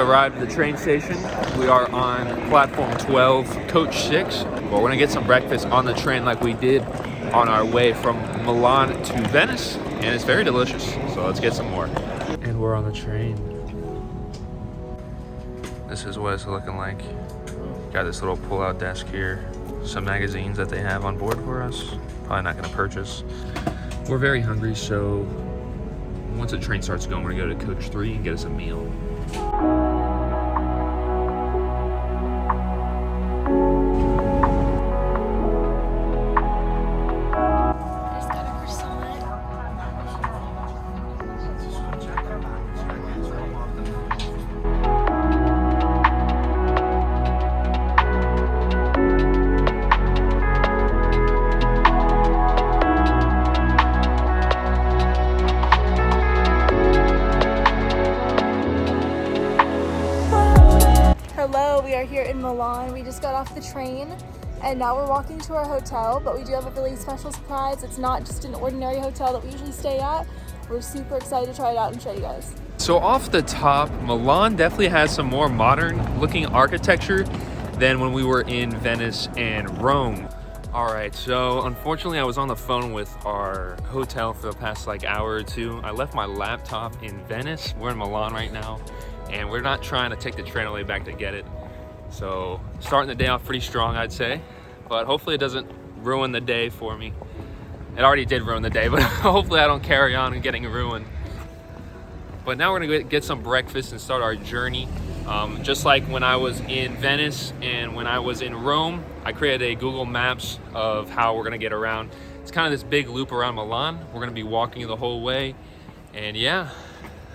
arrived at the train station. We are on platform 12, coach 6. We're gonna get some breakfast on the train like we did on our way from Milan to Venice, and it's very delicious. So let's get some more. And we're on the train. This is what it's looking like. Got this little pull-out desk here. Some magazines that they have on board for us. Probably not gonna purchase. We're very hungry, so once the train starts going, we're gonna go to coach 3 and get us a meal. Hello, we are here in Milan. We just got off the train and now we're walking to our hotel, but we do have a really special surprise. It's not just an ordinary hotel that we usually stay at. We're super excited to try it out and show you guys. So off the top, Milan definitely has some more modern looking architecture than when we were in Venice and Rome. All right, so unfortunately I was on the phone with our hotel for the past hour or two. I left my laptop in Venice. We're in Milan right now, and we're not trying to take the train all the way back to get it. So starting the day off pretty strong, I'd say, but hopefully it doesn't ruin the day for me. It already did ruin the day, but hopefully I don't carry on and getting ruined. But now we're gonna get some breakfast and start our journey. Just like when I was in Venice and when I was in Rome, I created a Google Maps of how we're gonna get around. It's kind of this big loop around Milan. We're gonna be walking the whole way, and yeah,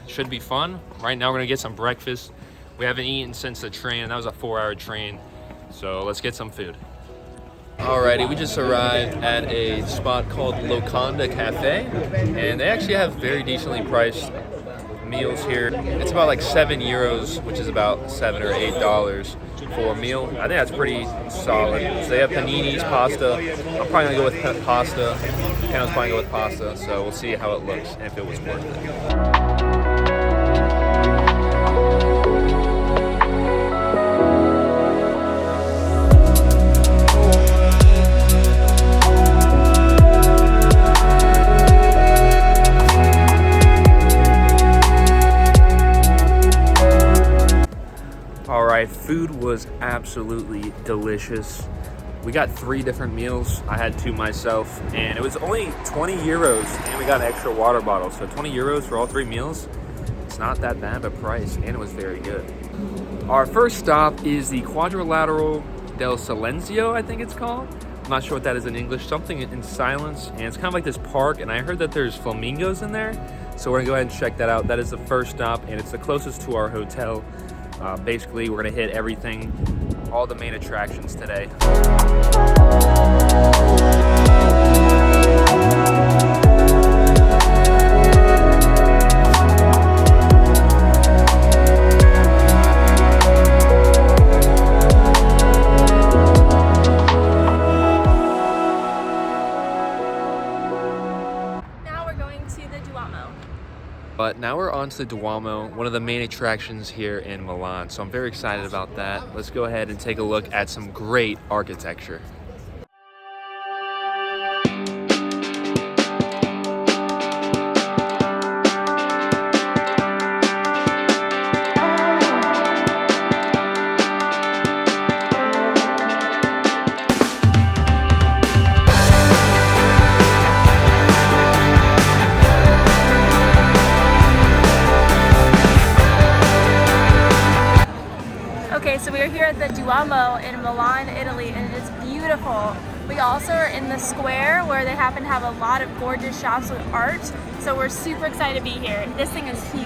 should be fun. Right now we're gonna get some breakfast. We haven't eaten since the train, and that was a 4-hour train. So let's get some food. Alrighty, we just arrived at a spot called Locanda Cafe, and they actually have very decently priced meals here. It's about 7 euros, which is about $7 or $8 for a meal. I think that's pretty solid. So they have paninis, pasta. I'm probably gonna go with pasta. Kendall's probably gonna go with pasta, so we'll see how it looks and if it was worth it. Food was absolutely delicious. We got 3 different meals. I had 2 myself, and it was only 20 euros, and we got an extra water bottle. So 20 euros for all 3 meals. It's not that bad of a price, and it was very good. Our first stop is the Quadrilateral del Silenzio, I think it's called. I'm not sure what that is in English. Something in silence, and it's kind of like this park, and I heard that there's flamingos in there. So we're gonna go ahead and check that out. That is the first stop, and it's the closest to our hotel. Basically, we're gonna hit everything, all the main attractions today. Now we're going to the Duomo. But now we're on to the Duomo, one of the main attractions here in Milan. So I'm very excited about that. Let's go ahead and take a look at some great architecture. So we are here at the Duomo in Milan, Italy, and it is beautiful. We also are in the square where they happen to have a lot of gorgeous shops with art. So we're super excited to be here. This thing is huge.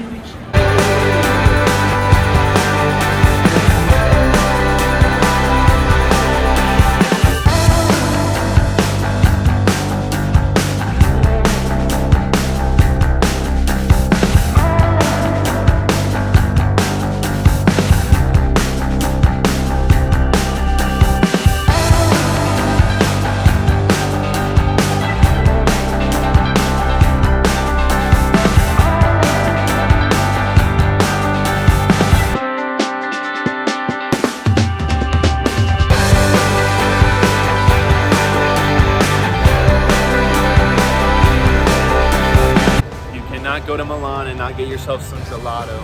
cannot go to Milan and not get yourself some gelato.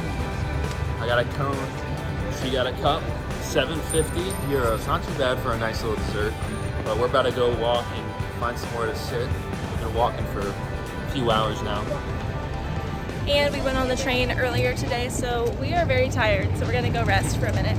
I got a cone, she got a cup, 750 euros. Not too bad for a nice little dessert. But we're about to go walk and find somewhere to sit. We've been walking for a few hours now. And we went on the train earlier today, so we are very tired. So we're gonna go rest for a minute.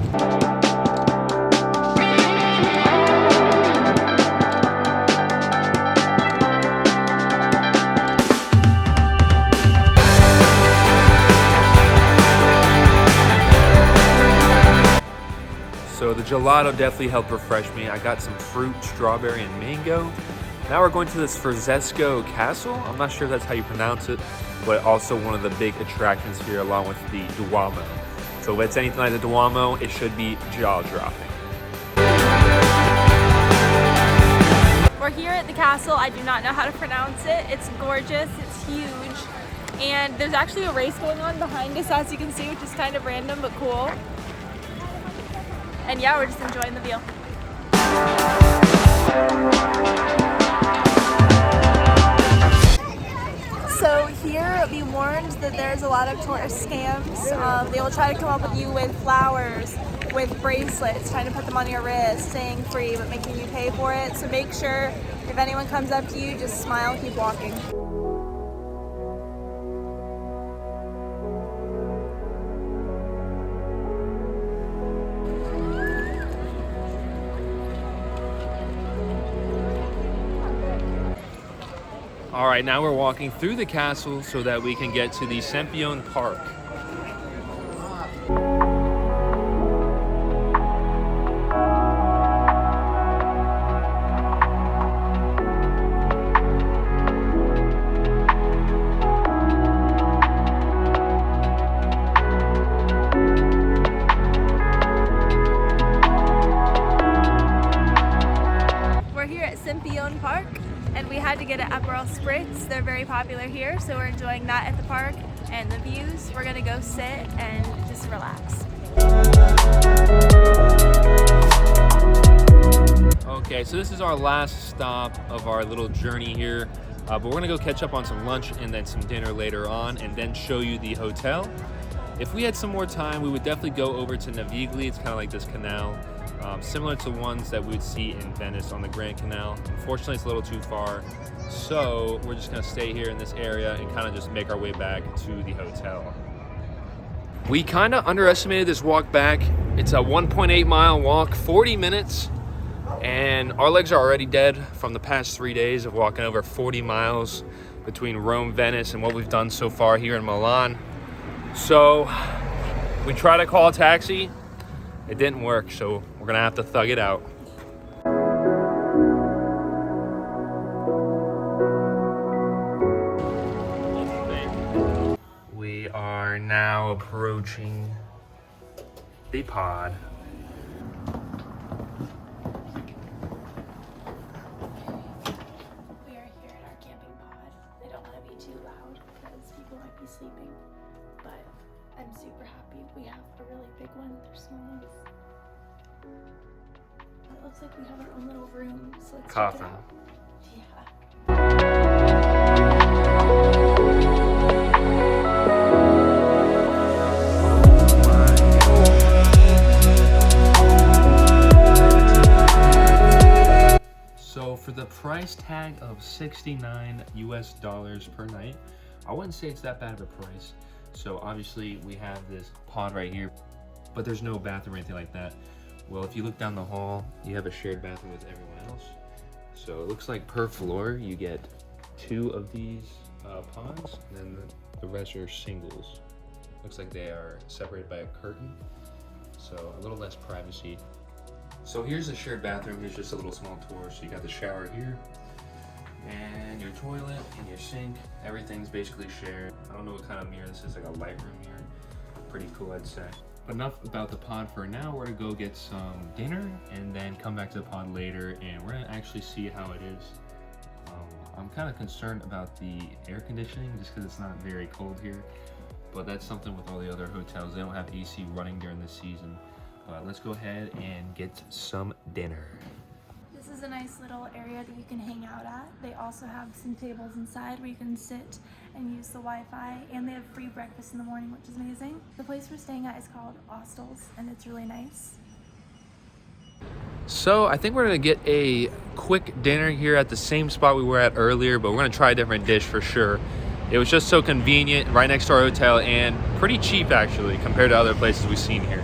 So the gelato definitely helped refresh me. I got some fruit, strawberry, and mango. Now we're going to this Milan Castle. I'm not sure if that's how you pronounce it, but also one of the big attractions here along with the Duomo. So if it's anything like the Duomo, it should be jaw-dropping. We're here at the castle. I do not know how to pronounce it. It's gorgeous, it's huge. And there's actually a race going on behind us, as you can see, which is kind of random but cool. And yeah, we're just enjoying the view. So here, be warned that there's a lot of tourist scams. They will try to come up with you with flowers, with bracelets, trying to put them on your wrist, saying free, but making you pay for it. So make sure if anyone comes up to you, just smile, keep walking. All right, now we're walking through the castle so that we can get to the Sempione Park. We're here at Sempione Park. And we had to get an Aperol Spritz. They're very popular here, so we're enjoying that at the park. And the views, we're gonna go sit and just relax. Okay, so this is our last stop of our little journey here. But we're gonna go catch up on some lunch and then some dinner later on and then show you the hotel. If we had some more time, we would definitely go over to Navigli. It's kind of like this canal. Similar to ones that we would see in Venice on the Grand Canal. Unfortunately, it's a little too far, so we're just gonna stay here in this area and kind of just make our way back to the hotel. We kind of underestimated this walk back. It's a 1.8 mile walk, 40 minutes, and our legs are already dead from the past 3 days of walking over 40 miles between Rome, Venice, and what we've done so far here in Milan. So we tried to call a taxi. It didn't work, so we're gonna have to thug it out. We are now approaching the pod. We are here at our camping pod. I don't want to be too loud because people might be sleeping, but I'm super happy we have a really big one. There's small ones. It looks like we have our own little room, so let's check it out. Yeah. So for the price tag of $69 US per night, I wouldn't say it's that bad of a price. So obviously we have this pod right here, but there's no bathroom or anything like that. Well, if you look down the hall, you have a shared bathroom with everyone else. So it looks like per floor, you get 2 of these pods, and then the rest are singles. Looks like they are separated by a curtain, so a little less privacy. So here's the shared bathroom. Here's just a little small tour. So you got the shower here, and your toilet, and your sink. Everything's basically shared. I don't know what kind of mirror this is, like a Lightroom mirror. Pretty cool, I'd say. Enough about the pod for now. We're gonna go get some dinner and then come back to the pod later, and we're gonna actually see how it is. I'm kind of concerned about the air conditioning just because it's not very cold here, but that's something with all the other hotels. They don't have AC running during the season. Let's go ahead and get some dinner. This is is a nice little area that you can hang out at. They also have some tables inside where you can sit and use the Wi-Fi, and they have free breakfast in the morning, which is amazing. The place we're staying at is called Hostels, and it's really nice. So I think we're gonna get a quick dinner here at the same spot we were at earlier, but we're gonna try a different dish for sure. It was just so convenient, right next to our hotel, and pretty cheap actually compared to other places we've seen here.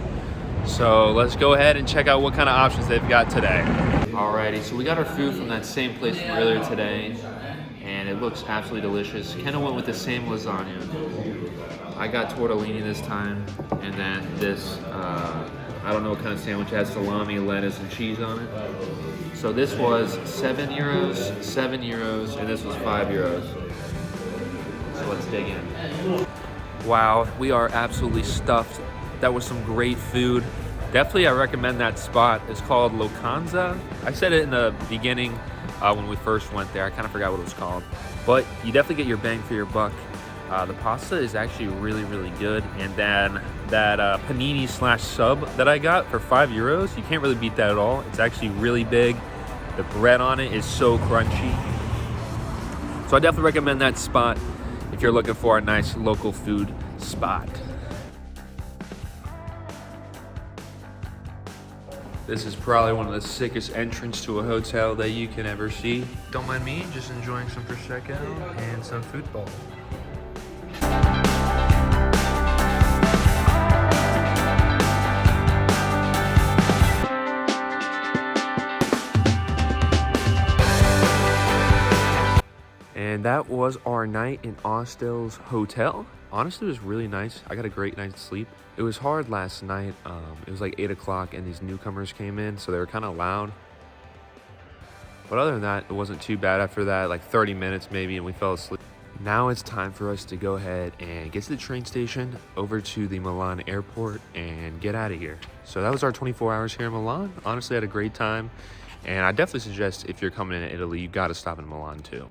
So let's go ahead and check out what kind of options they've got today. Alrighty, so we got our food from that same place from earlier today, and it looks absolutely delicious. Kendall went with the same lasagna. I got tortellini this time, and then this, I don't know what kind of sandwich. It has salami, lettuce, and cheese on it. So this was €7, €7, and this was €5. So let's dig in. Wow, we are absolutely stuffed. That was some great food. Definitely, I recommend that spot. It's called Locanza. I said it in the beginning when we first went there. I kind of forgot what it was called. But you definitely get your bang for your buck. The pasta is actually really, really good. And then that panini / sub that I got for €5, you can't really beat that at all. It's actually really big. The bread on it is so crunchy. So I definitely recommend that spot if you're looking for a nice local food spot. This is probably one of the sickest entrances to a hotel that you can ever see. Don't mind me, just enjoying some prosecco and some football. And that was our night in Hostel's hotel. Honestly, it was really nice. I got a great night's sleep. It was hard last night. It was like 8 o'clock and these newcomers came in, so they were kind of loud. But other than that, it wasn't too bad after that, like 30 minutes maybe, and we fell asleep. Now it's time for us to go ahead and get to the train station, over to the Milan airport, and get out of here. So that was our 24 hours here in Milan. Honestly, I had a great time. And I definitely suggest if you're coming into Italy, you got to stop in Milan too.